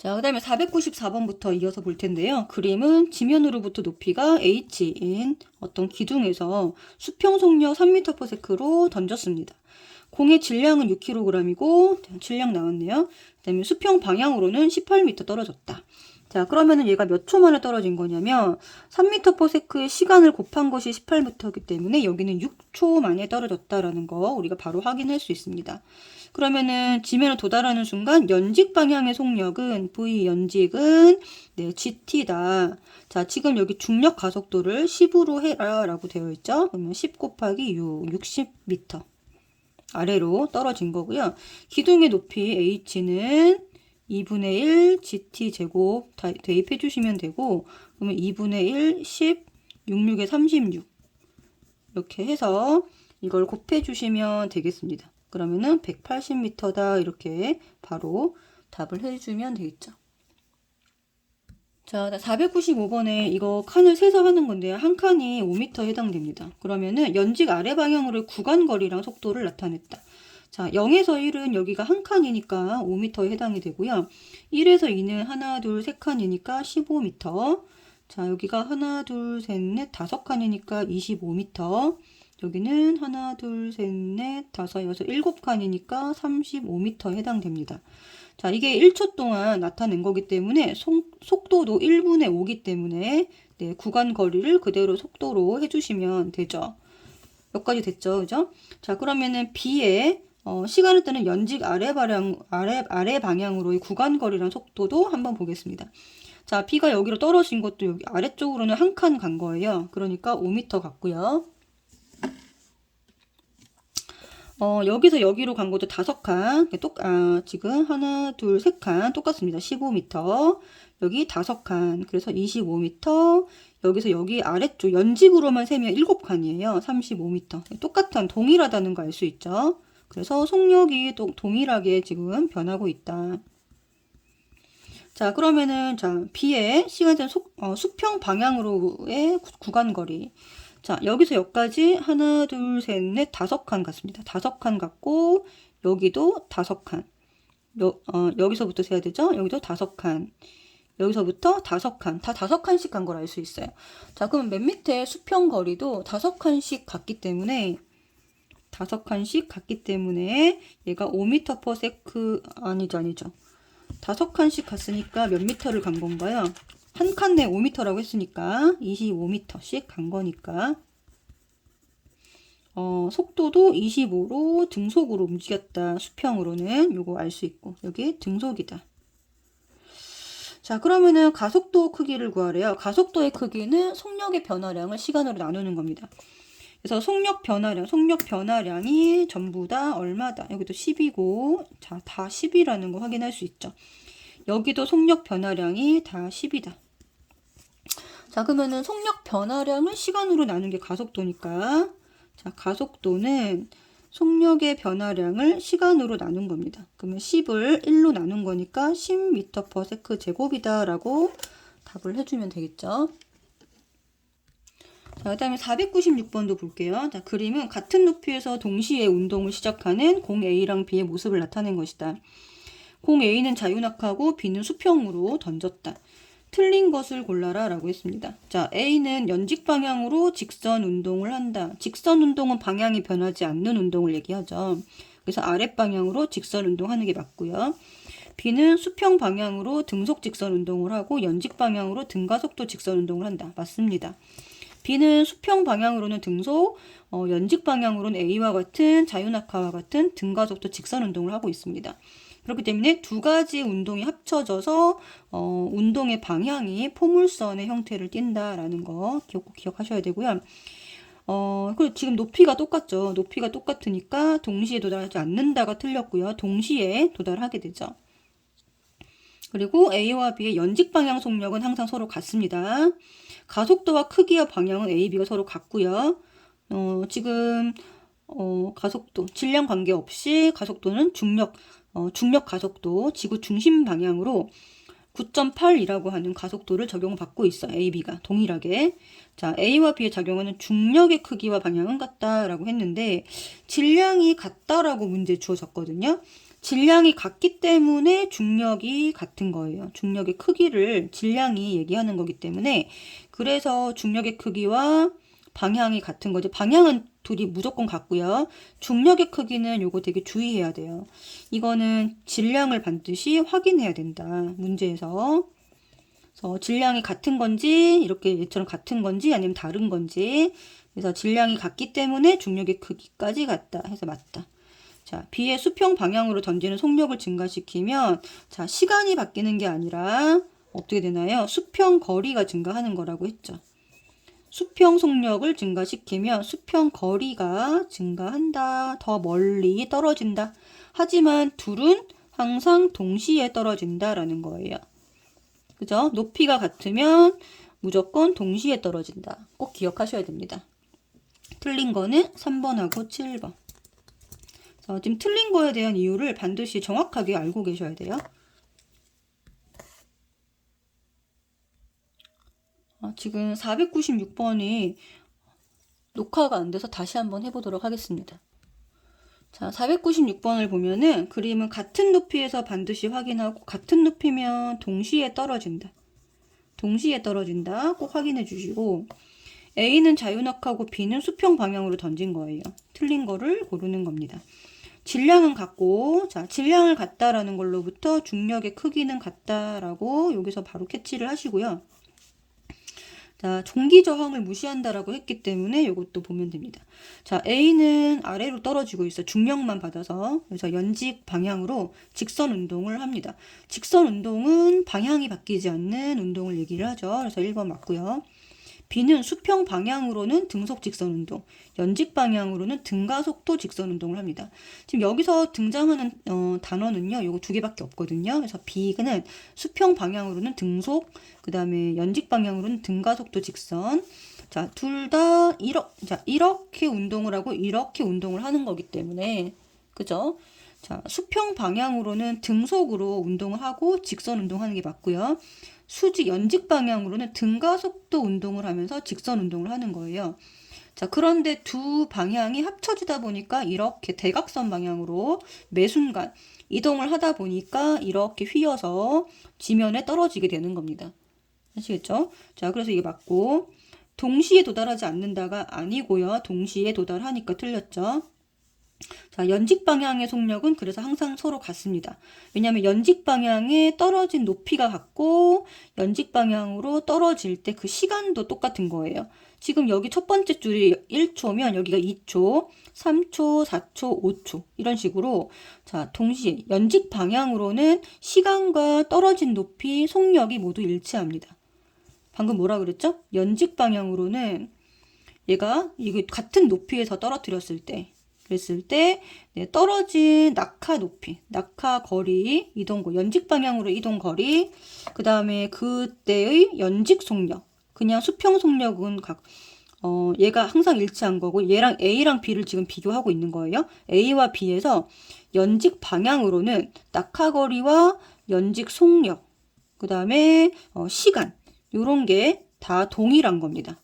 자, 그 다음에 494번부터 이어서 볼 텐데요. 그림은 지면으로부터 높이가 h인 어떤 기둥에서 수평 속력 3m/s로 던졌습니다. 공의 질량은 6kg이고 질량 나왔네요. 그 다음에 수평 방향으로는 18m 떨어졌다. 자, 그러면은 얘가 몇 초 만에 떨어진 거냐면 3m/s의 시간을 곱한 것이 18m이기 때문에 여기는 6초 만에 떨어졌다라는 거 우리가 바로 확인할 수 있습니다. 그러면은 지면에 도달하는 순간 연직 방향의 속력은 V 연직은 GT다. 자, 지금 여기 중력 가속도를 10으로 해라 라고 되어 있죠. 그러면 10 곱하기 6, 60m 아래로 떨어진 거고요. 기둥의 높이 H는 2분의 1 GT 제곱 대입해 주시면 되고, 그러면 2분의 1 10 66에 36 이렇게 해서 이걸 곱해 주시면 되겠습니다. 그러면은 180m다 이렇게 바로 답을 해주면 되겠죠. 자, 495번에 이거 칸을 세서 하는 건데요. 한 칸이 5m 해당됩니다. 그러면은 연직 아래 방향으로의 구간 거리랑 속도를 나타냈다. 자, 0에서 1은 여기가 한 칸이니까 5m에 해당이 되고요. 1에서 2는 하나, 둘, 세 칸이니까 15m. 자, 여기가 하나, 둘, 셋, 넷, 다섯 칸이니까 25m. 여기는 하나, 둘, 셋, 넷, 다섯, 여섯, 일곱 칸이니까 35m에 해당됩니다. 자, 이게 1초 동안 나타낸 거기 때문에 속도도 1분의 5기 때문에 구간 거리를 그대로 속도로 해주시면 되죠. 여기까지 됐죠, 그죠? 자, 그러면은 B의 시간을 따는 연직 아래 방향으로의 구간 거리랑 속도도 한번 보겠습니다. 자, B가 여기로 떨어진 것도 여기 아래쪽으로는 한 칸 간 거예요. 그러니까 5m 갔고요. 여기서 여기로 간 것도 5칸. 지금 하나, 둘, 세 칸 똑같습니다. 15m. 여기 5칸. 그래서 25m. 여기서 여기 아래쪽 연직으로만 세면 7칸이에요. 35m. 똑같은 동일하다는 거 알 수 있죠. 그래서 속력이 동일하게 지금 변하고 있다. 자, 그러면은 B의 시간전 수평 방향으로의 구간 거리. 자, 여기서 여기까지 하나, 둘, 셋, 넷, 5칸 갔습니다. 5칸 갔고 여기도 5칸. 여기서부터 세야 되죠? 여기도 5칸. 여기서부터 5칸. 다 5칸씩 간 걸 알 수 있어요. 자, 그럼 맨 밑에 수평 거리도 5칸씩 갔기 때문에 5칸씩 갔기 때문에 얘가 5m/s 아니죠. 5칸씩 갔으니까 몇 미터를 간 건가요? 한 칸 내 5m라고 했으니까 25m씩 간 거니까 속도도 25로 등속으로 움직였다. 수평으로는 요거 알 수 있고 여기 등속이다. 자, 그러면은 가속도 크기를 구하래요. 가속도의 크기는 속력의 변화량을 시간으로 나누는 겁니다. 그래서 속력 변화량이 전부 다 얼마다. 여기도 10이고 자, 다 10이라는 거 확인할 수 있죠. 여기도 속력 변화량이 다 10이다. 자, 그러면은 속력 변화량을 시간으로 나눈 게 가속도니까 자, 가속도는 속력의 변화량을 시간으로 나눈 겁니다. 그러면 10을 1로 나눈 거니까 10m/s 제곱이다 라고 답을 해주면 되겠죠. 자, 그 다음에 496번도 볼게요. 자, 그림은 같은 높이에서 동시에 운동을 시작하는 공 A랑 B의 모습을 나타낸 것이다. 공 A는 자유낙하고 B는 수평으로 던졌다. 틀린 것을 골라라 라고 했습니다. 자, A는 연직 방향으로 직선 운동을 한다. 직선 운동은 방향이 변하지 않는 운동을 얘기하죠. 그래서 아랫방향으로 직선 운동하는 게 맞고요. B는 수평 방향으로 등속 직선 운동을 하고 연직 방향으로 등가속도 직선 운동을 한다. 맞습니다. B는 수평 방향으로는 등속, 연직 방향으로는 A와 같은 자유낙하와 같은 등가속도 직선 운동을 하고 있습니다. 그렇기 때문에 두 가지 운동이 합쳐져서 운동의 방향이 포물선의 형태를 띈다라는 거 꼭 기억하셔야 되고요. 그리고 지금 높이가 똑같죠. 높이가 똑같으니까 동시에 도달하지 않는다가 틀렸고요. 동시에 도달하게 되죠. 그리고 A와 B의 연직 방향 속력은 항상 서로 같습니다. 가속도와 크기와 방향은 A, B가 서로 같고요. 지금 가속도, 질량 관계없이 가속도는 중력 가속도, 지구 중심 방향으로 9.8이라고 하는 가속도를 적용받고 있어. A, B가 동일하게. 자, A와 B의 작용하는 중력의 크기와 방향은 같다라고 했는데 질량이 같다라고 문제 주어졌거든요. 질량이 같기 때문에 중력이 같은 거예요. 중력의 크기를 질량이 얘기하는 거기 때문에 그래서 중력의 크기와 방향이 같은 거죠. 방향은 둘이 무조건 같고요. 중력의 크기는 요거 되게 주의해야 돼요. 이거는 질량을 반드시 확인해야 된다. 문제에서. 그래서 질량이 같은 건지 이렇게 얘처럼 같은 건지 아니면 다른 건지 그래서 질량이 같기 때문에 중력의 크기까지 같다 해서 맞다. 자, B의 수평 방향으로 던지는 속력을 증가시키면 자, 시간이 바뀌는 게 아니라 어떻게 되나요? 수평 거리가 증가하는 거라고 했죠. 수평 속력을 증가시키면 수평 거리가 증가한다. 더 멀리 떨어진다. 하지만 둘은 항상 동시에 떨어진다라는 거예요. 그죠? 높이가 같으면 무조건 동시에 떨어진다. 꼭 기억하셔야 됩니다. 틀린 거는 3번하고 7번. 지금 틀린 거에 대한 이유를 반드시 정확하게 알고 계셔야 돼요. 지금 496번이 녹화가 안 돼서 다시 한번 해보도록 하겠습니다. 자, 496번을 보면은 그림은 같은 높이에서 반드시 확인하고 같은 높이면 동시에 떨어진다. 동시에 떨어진다. 꼭 확인해 주시고 A는 자유낙하고 B는 수평 방향으로 던진 거예요. 틀린 거를 고르는 겁니다. 질량은 같고, 자, 질량을 같다라는 걸로부터 중력의 크기는 같다라고 여기서 바로 캐치를 하시고요. 자, 종기 저항을 무시한다라고 했기 때문에 이것도 보면 됩니다. 자, A는 아래로 떨어지고 있어. 중력만 받아서. 그래서 연직 방향으로 직선 운동을 합니다. 직선 운동은 방향이 바뀌지 않는 운동을 얘기를 하죠. 그래서 1번 맞고요. B는 수평 방향으로는 등속 직선 운동, 연직 방향으로는 등가속도 직선 운동을 합니다. 지금 여기서 등장하는 단어는요, 요거 두 개밖에 없거든요. 그래서 B는 수평 방향으로는 등속, 그 다음에 연직 방향으로는 등가속도 직선. 자, 둘 다 이렇게 운동을 하고 이렇게 운동을 하는 거기 때문에, 그죠? 자, 수평 방향으로는 등속으로 운동을 하고 직선 운동하는 게 맞고요. 연직 방향으로는 등가속도 운동을 하면서 직선 운동을 하는 거예요. 자, 그런데 두 방향이 합쳐지다 보니까 이렇게 대각선 방향으로 매 순간 이동을 하다 보니까 이렇게 휘어서 지면에 떨어지게 되는 겁니다. 아시겠죠? 자, 그래서 이게 맞고 동시에 도달하지 않는다가 아니고요. 동시에 도달하니까 틀렸죠. 자, 연직 방향의 속력은 그래서 항상 서로 같습니다. 왜냐하면 연직 방향에 떨어진 높이가 같고 연직 방향으로 떨어질 때 그 시간도 똑같은 거예요. 지금 여기 첫 번째 줄이 1초면 여기가 2초, 3초, 4초, 5초 이런 식으로 자, 동시에 연직 방향으로는 시간과 떨어진 높이, 속력이 모두 일치합니다. 방금 뭐라 그랬죠? 연직 방향으로는 얘가 이거 같은 높이에서 떨어뜨렸을 때 그랬을 때 떨어진 낙하 높이, 낙하 거리, 이동거, 연직 방향으로 이동 거리, 그 다음에 그때의 연직 속력, 그냥 수평 속력은 얘가 항상 일치한 거고 얘랑 A랑 B를 지금 비교하고 있는 거예요. A와 B에서 연직 방향으로는 낙하 거리와 연직 속력, 그 다음에 시간, 요런 게 다 동일한 겁니다.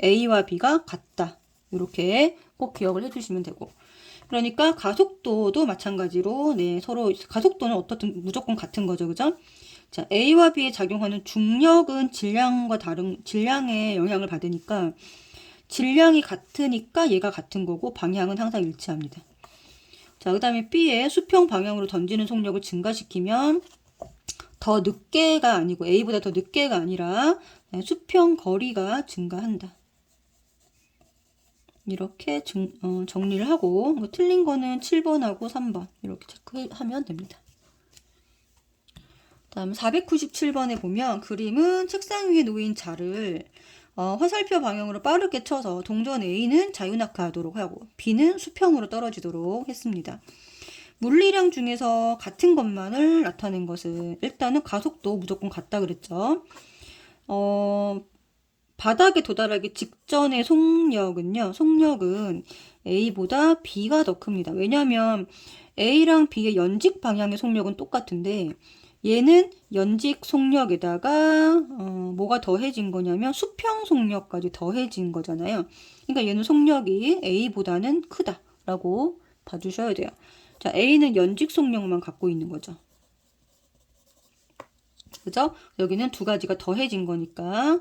A와 B가 같다. 이렇게 꼭 기억을 해주시면 되고. 그러니까 가속도도 마찬가지로 서로 가속도는 어떻든 무조건 같은 거죠. 그죠? 자, A와 B에 작용하는 중력은 질량에 영향을 받으니까 질량이 같으니까 얘가 같은 거고 방향은 항상 일치합니다. 자, 그다음에 B의 수평 방향으로 던지는 속력을 증가시키면 더 늦게가 아니고 A보다 더 늦게가 아니라 수평 거리가 증가한다. 이렇게 정리를 하고 틀린 거는 7번하고 3번 이렇게 체크하면 됩니다. 다음 497번에 보면 그림은 책상 위에 놓인 자를 화살표 방향으로 빠르게 쳐서 동전 A는 자유낙하하도록 하고 B는 수평으로 떨어지도록 했습니다. 물리량 중에서 같은 것만을 나타낸 것은 일단은 가속도 무조건 같다 그랬죠. 바닥에 도달하기 직전의 속력은 A보다 B가 더 큽니다. 왜냐하면 A랑 B의 연직 방향의 속력은 똑같은데 얘는 연직 속력에다가 뭐가 더해진 거냐면 수평 속력까지 더해진 거잖아요. 그러니까 얘는 속력이 A보다는 크다라고 봐주셔야 돼요. 자, A는 연직 속력만 갖고 있는 거죠. 그죠? 여기는 두 가지가 더해진 거니까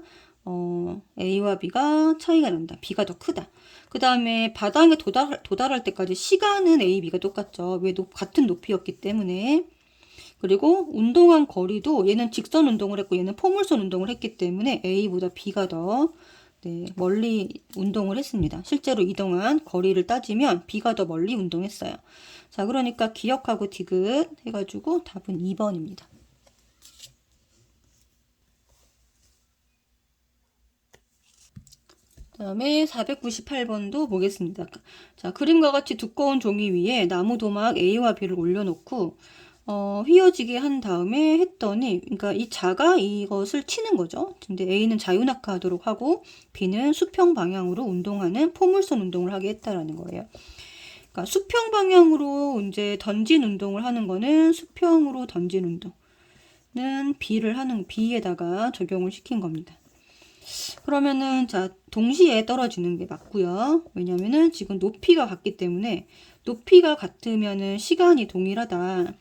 A와 B가 차이가 난다. B가 더 크다. 그 다음에 바닥에 도달할 때까지 시간은 A, B가 똑같죠. 왜 같은 높이였기 때문에. 그리고 운동한 거리도 얘는 직선 운동을 했고 얘는 포물선 운동을 했기 때문에 A보다 B가 더 멀리 운동을 했습니다. 실제로 이동한 거리를 따지면 B가 더 멀리 운동했어요. 자, 그러니까 기억하고 디귿 해가지고 답은 2번입니다. 다음에 498번도 보겠습니다. 자, 그림과 같이 두꺼운 종이 위에 나무 도막 A와 B를 올려놓고 휘어지게 한 다음에 했더니, 그러니까 이 자가 이것을 치는 거죠. 근데 A는 자유낙하하도록 하고 B는 수평 방향으로 운동하는 포물선 운동을 하게 했다라는 거예요. 그러니까 수평 방향으로 이제 던진 운동을 하는 거는 수평으로 던진 운동은 B에다가 적용을 시킨 겁니다. 그러면은 자, 동시에 떨어지는 게 맞고요. 왜냐면은 지금 높이가 같기 때문에 높이가 같으면은 시간이 동일하다.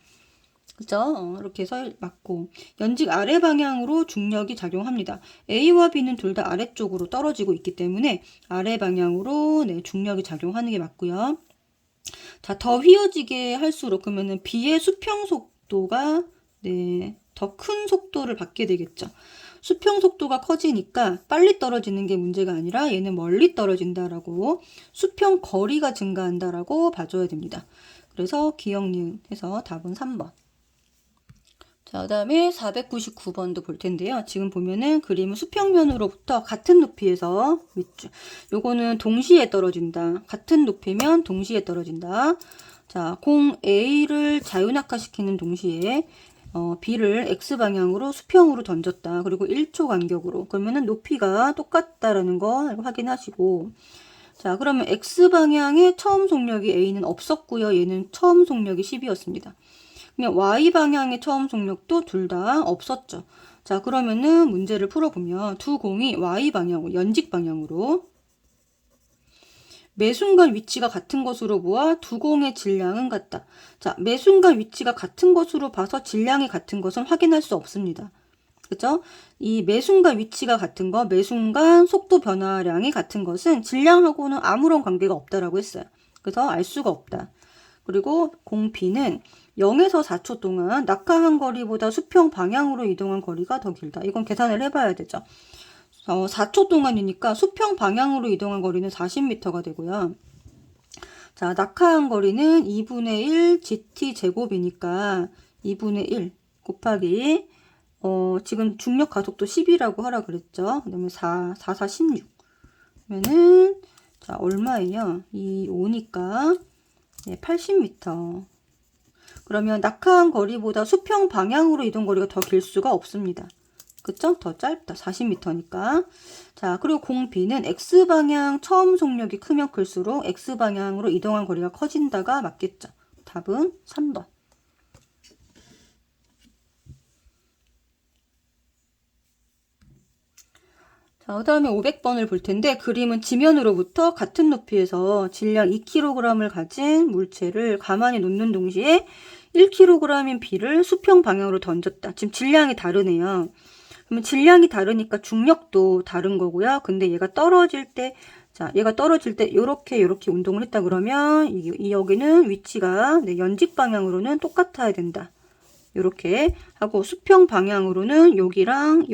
그죠? 이렇게 해서 맞고 연직 아래 방향으로 중력이 작용합니다. A와 B는 둘 다 아래쪽으로 떨어지고 있기 때문에 아래 방향으로 중력이 작용하는 게 맞고요. 자, 더 휘어지게 할수록 그러면은 B의 수평 속도가 더 큰 속도를 받게 되겠죠. 수평 속도가 커지니까 빨리 떨어지는 게 문제가 아니라 얘는 멀리 떨어진다라고 수평 거리가 증가한다라고 봐줘야 됩니다. 그래서 기억 니은 해서 답은 3번. 자, 그 다음에 499번도 볼 텐데요. 지금 보면은 그림은 수평면으로부터 같은 높이에서 밑줄. 요거는 동시에 떨어진다. 같은 높이면 동시에 떨어진다. 자, 공 A를 자유낙하시키는 동시에 B를 X방향으로 수평으로 던졌다. 그리고 1초 간격으로. 그러면은 높이가 똑같다라는 거 확인하시고. 자, 그러면 X방향의 처음 속력이 A는 없었고요. 얘는 처음 속력이 10이었습니다. 그러면 Y방향의 처음 속력도 둘 다 없었죠. 자, 그러면은 문제를 풀어보면 두 공이 Y방향으로, 연직 방향으로 매순간 위치가 같은 것으로 보아 두 공의 질량은 같다. 자, 매순간 위치가 같은 것으로 봐서 질량이 같은 것은 확인할 수 없습니다. 그죠? 이 매순간 위치가 같은 거, 매순간 속도 변화량이 같은 것은 질량하고는 아무런 관계가 없다라고 했어요. 그래서 알 수가 없다. 그리고 공 B는 0에서 4초 동안 낙하한 거리보다 수평 방향으로 이동한 거리가 더 길다. 이건 계산을 해봐야 되죠. 4초 동안이니까 수평 방향으로 이동한 거리는 40m가 되고요. 자, 낙하한 거리는 2분의 1 gt 제곱이니까 2분의 1 곱하기 지금 중력 가속도 10이라고 하라 그랬죠. 그다음에 4, 16. 그러면은 자, 얼마예요? 5니까 80m. 그러면 낙하한 거리보다 수평 방향으로 이동 거리가 더 길 수가 없습니다. 그쵸? 더 짧다. 40m니까. 자, 그리고 공 B는 X방향 처음 속력이 크면 클수록 X방향으로 이동한 거리가 커진다가 맞겠죠. 답은 3번. 자, 그 다음에 500번을 볼 텐데 그림은 지면으로부터 같은 높이에서 질량 2kg을 가진 물체를 가만히 놓는 동시에 1kg인 B를 수평 방향으로 던졌다. 지금 질량이 다르네요. 그러면 질량이 다르니까 중력도 다른 거고요. 근데 얘가 떨어질 때, 자, 얘가 떨어질 때 요렇게 운동을 했다 그러면 여기는 위치가 연직 방향으로는 똑같아야 된다. 요렇게 하고 수평 방향으로는 여기랑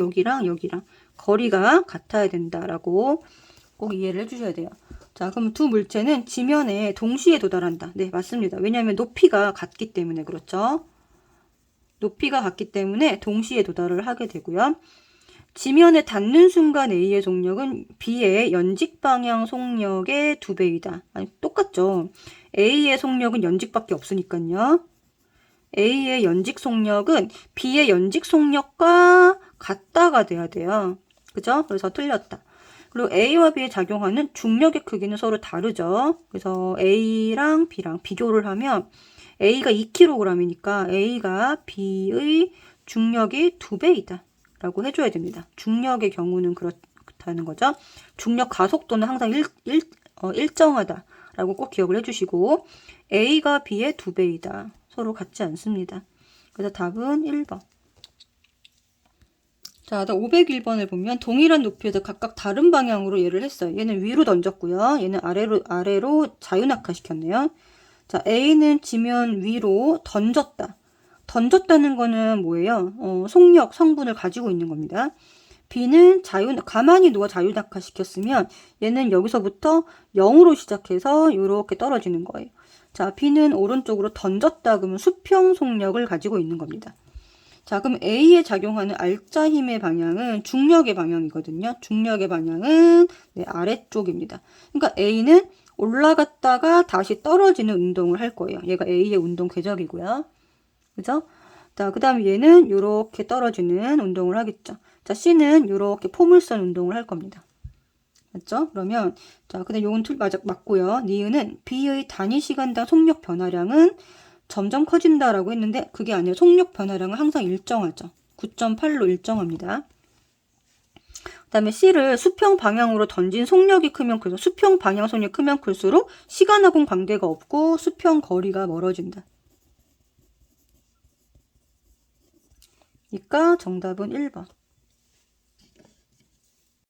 거리가 같아야 된다라고 꼭 이해를 해주셔야 돼요. 자, 그럼 두 물체는 지면에 동시에 도달한다. 네, 맞습니다. 왜냐하면 높이가 같기 때문에 그렇죠. 높이가 같기 때문에 동시에 도달을 하게 되고요. 지면에 닿는 순간 A의 속력은 B의 연직 방향 속력의 2배이다. 아니, 똑같죠. A의 속력은 연직밖에 없으니까요. A의 연직 속력은 B의 연직 속력과 같다가 돼야 돼요. 그죠? 그래서 틀렸다. 그리고 A와 B에 작용하는 중력의 크기는 서로 다르죠. 그래서 A랑 B랑 비교를 하면 A가 2kg이니까 A가 B의 중력이 2배이다 라고 해줘야 됩니다. 중력의 경우는 그렇다는 거죠. 중력 가속도는 항상 일정하다 라고 꼭 기억을 해주시고 A가 B의 2배이다. 서로 같지 않습니다. 그래서 답은 1번. 자, 501번을 보면 동일한 높이에서 각각 다른 방향으로 얘를 했어요. 얘는 위로 던졌고요. 얘는 아래로 자유낙하시켰네요. 자, A는 지면 위로 던졌다. 던졌다는 거는 뭐예요? 속력, 성분을 가지고 있는 겁니다. B는 가만히 누워 자유낙하시켰으면 얘는 여기서부터 0으로 시작해서 이렇게 떨어지는 거예요. 자, B는 오른쪽으로 던졌다 그러면 수평 속력을 가지고 있는 겁니다. 자, 그럼 A에 작용하는 알짜 힘의 방향은 중력의 방향이거든요. 중력의 방향은 아래쪽입니다. 그러니까 A는 올라갔다가 다시 떨어지는 운동을 할 거예요. 얘가 A의 운동 궤적이고요. 그죠? 자, 그 다음에 얘는 이렇게 떨어지는 운동을 하겠죠. 자, C는 이렇게 포물선 운동을 할 겁니다. 맞죠? 그러면, 자, 근데 요건 맞고요. 니은은 B의 단위 시간당 속력 변화량은 점점 커진다라고 했는데 그게 아니라 속력 변화량은 항상 일정하죠. 9.8로 일정합니다. 그 다음에 C를 수평 방향으로 던진 속력이 크면 클수록 수평 방향 속력이 크면 클수록 시간하고는 관계가 없고 수평 거리가 멀어진다. 그러니까 정답은 1번.